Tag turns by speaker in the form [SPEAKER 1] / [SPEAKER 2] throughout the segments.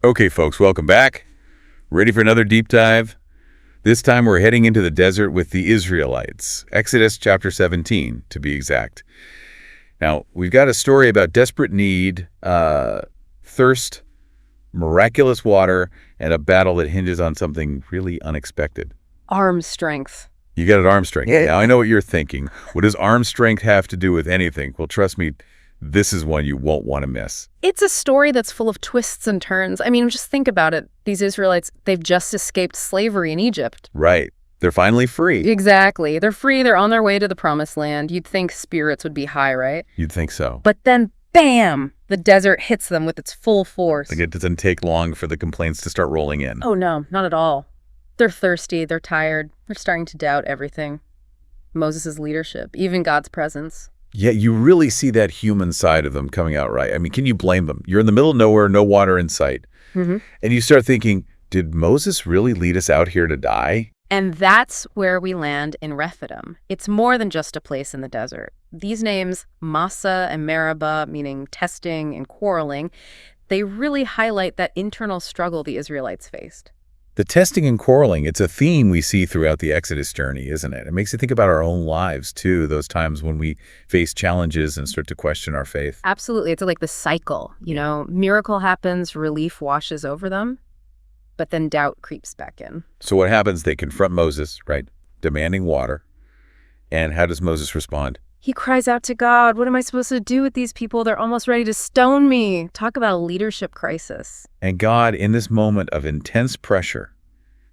[SPEAKER 1] Okay, folks, welcome back. Ready for another deep dive? This time we're heading into the desert with the Israelites. Exodus chapter 17, to be exact. Now, we've got a story about desperate need, thirst, miraculous water, and a battle that hinges on something really unexpected.
[SPEAKER 2] Arm strength.
[SPEAKER 1] You got it, arm strength. Now, I know what you're thinking. What does arm strength have to do with anything? Well, trust me, this is one you won't want to miss.
[SPEAKER 2] It's a story that's full of twists and turns. I mean, just think about it. These Israelites, they've just escaped slavery in Egypt.
[SPEAKER 1] Right. They're finally free.
[SPEAKER 2] Exactly. They're free. They're on their way to the promised land. You'd think spirits would be high, right?
[SPEAKER 1] You'd think so.
[SPEAKER 2] But then, bam, the desert hits them with its full force.
[SPEAKER 1] Like it doesn't take long for the complaints to start rolling in.
[SPEAKER 2] Oh, no, not at all. They're thirsty. They're tired. They're starting to doubt everything. Moses' leadership, even God's presence.
[SPEAKER 1] Yeah, you really see that human side of them coming out, right? I mean, can you blame them? You're in the middle of nowhere, no water in sight. And you start thinking, did Moses really lead us out here to die?
[SPEAKER 2] And that's where we land in Rephidim. It's more than just a place in the desert. These names, Massa and Meribah, meaning testing and quarreling, they really highlight that internal struggle the Israelites faced.
[SPEAKER 1] The testing and quarreling, it's a theme we see throughout the Exodus journey, isn't it? It makes you think about our own lives, too, those times when we face challenges and start to question our faith.
[SPEAKER 2] Absolutely. It's like the cycle, you know, miracle happens, relief washes over them, but then doubt creeps back in.
[SPEAKER 1] So what happens? They confront Moses, right, demanding water. And how does Moses respond?
[SPEAKER 2] He cries out to God, what am I supposed to do with these people? They're almost ready to stone me. Talk about a leadership crisis.
[SPEAKER 1] And God, in this moment of intense pressure,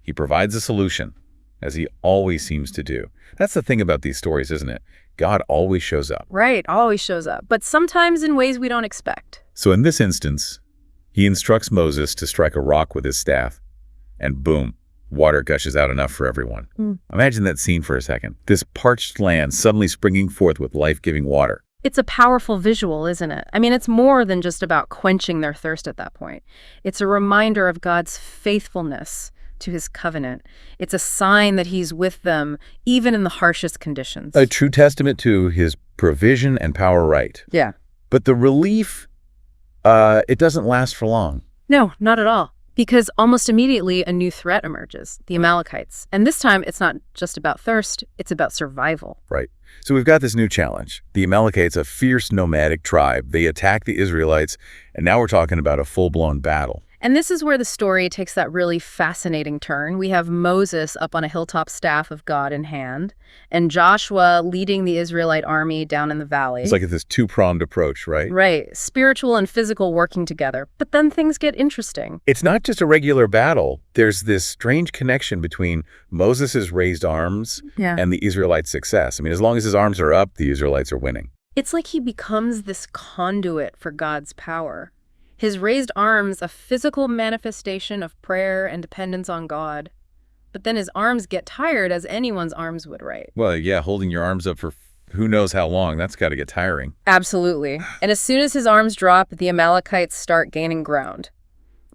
[SPEAKER 1] he provides a solution, as he always seems to do. That's the thing about these stories, isn't it? God always shows up.
[SPEAKER 2] Right, always shows up, but sometimes in ways we don't expect.
[SPEAKER 1] So in this instance, he instructs Moses to strike a rock with his staff, and boom, water gushes out enough for everyone. Imagine that scene for a second. This parched land suddenly springing forth with life-giving water.
[SPEAKER 2] It's a powerful visual, isn't it? I mean, it's more than just about quenching their thirst at that point. It's a reminder of God's faithfulness to his covenant. It's a sign that he's with them, even in the harshest conditions.
[SPEAKER 1] A true testament to his provision and power, right?
[SPEAKER 2] Yeah.
[SPEAKER 1] But the relief, it doesn't last for long.
[SPEAKER 2] No, not at all. Because almost immediately a new threat emerges, the Amalekites. And this time it's not just about thirst, it's about survival.
[SPEAKER 1] Right. So we've got this new challenge. The Amalekites, a fierce nomadic tribe. They attack the Israelites, and now we're talking about a full-blown battle.
[SPEAKER 2] And this is where the story takes that really fascinating turn. We have Moses up on a hilltop staff of God in hand, and Joshua leading the Israelite army down in the valley.
[SPEAKER 1] It's like this two-pronged approach, right?
[SPEAKER 2] Right. Spiritual and physical working together. But then things get interesting.
[SPEAKER 1] It's not just a regular battle. There's this strange connection between Moses' raised arms and the Israelites' success. I mean, as long as his arms are up, the Israelites are winning.
[SPEAKER 2] It's like he becomes this conduit for God's power. His raised arms, a physical manifestation of prayer and dependence on God. But then his arms get tired, as anyone's arms would, right?
[SPEAKER 1] Well, yeah, holding your arms up for who knows how long, that's got to get tiring.
[SPEAKER 2] Absolutely. And as soon as his arms drop, the Amalekites start gaining ground.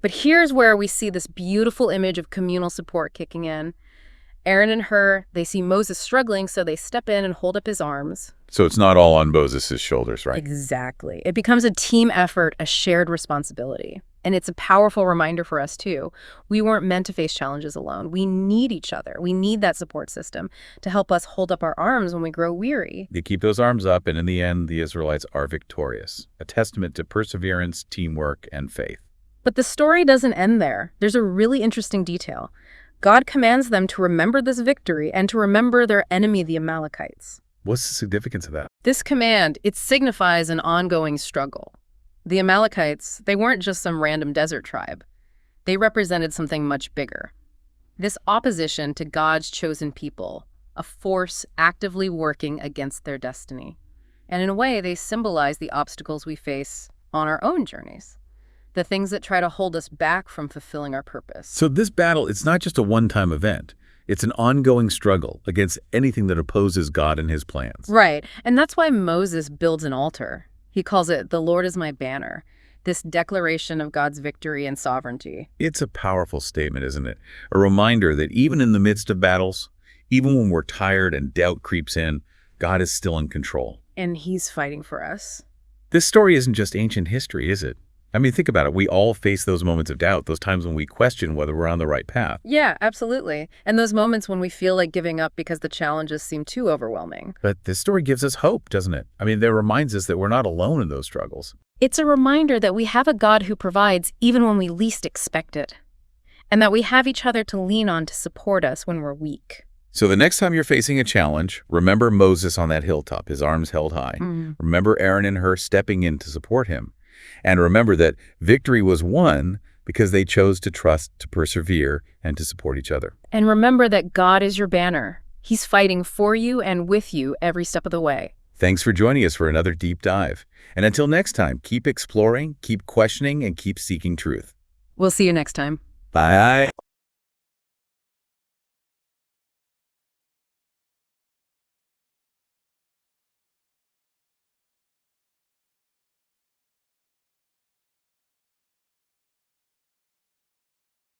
[SPEAKER 2] But here's where we see this beautiful image of communal support kicking in. Aaron and Hur, they see Moses struggling, so they step in and hold up his arms.
[SPEAKER 1] So it's not all on Moses' shoulders, right?
[SPEAKER 2] Exactly. It becomes a team effort, a shared responsibility. And it's a powerful reminder for us, too. We weren't meant to face challenges alone. We need each other. We need that support system to help us hold up our arms when we grow weary.
[SPEAKER 1] They keep those arms up, and in the end, the Israelites are victorious. A testament to perseverance, teamwork, and faith.
[SPEAKER 2] But the story doesn't end there. There's a really interesting detail. God commands them to remember this victory and to remember their enemy, the Amalekites.
[SPEAKER 1] What's the significance of that?
[SPEAKER 2] This command, it signifies an ongoing struggle. The Amalekites, they weren't just some random desert tribe. They represented something much bigger. This opposition to God's chosen people, a force actively working against their destiny. And in a way, they symbolize the obstacles we face on our own journeys. The things that try to hold us back from fulfilling our purpose.
[SPEAKER 1] So this battle, it's not just a one-time event. It's an ongoing struggle against anything that opposes God and his plans.
[SPEAKER 2] Right. And that's why Moses builds an altar. He calls it, "The Lord is my banner," this declaration of God's victory and sovereignty.
[SPEAKER 1] It's a powerful statement, isn't it? A reminder that even in the midst of battles, even when we're tired and doubt creeps in, God is still in control.
[SPEAKER 2] And he's fighting for us.
[SPEAKER 1] This story isn't just ancient history, is it? I mean, think about it. We all face those moments of doubt, those times when we question whether we're on the right path.
[SPEAKER 2] Yeah, absolutely. And those moments when we feel like giving up because the challenges seem too overwhelming.
[SPEAKER 1] But this story gives us hope, doesn't it? I mean, it reminds us that we're not alone in those struggles.
[SPEAKER 2] It's a reminder that we have a God who provides even when we least expect it, and that we have each other to lean on to support us when we're weak.
[SPEAKER 1] So the next time you're facing a challenge, remember Moses on that hilltop, his arms held high. Remember Aaron and Hur stepping in to support him. And remember that victory was won because they chose to trust, to persevere, and to support each other.
[SPEAKER 2] And remember that God is your banner. He's fighting for you and with you every step of the way.
[SPEAKER 1] Thanks for joining us for another deep dive. And until next time, keep exploring, keep questioning, and keep seeking truth.
[SPEAKER 2] We'll see you next time.
[SPEAKER 1] Bye.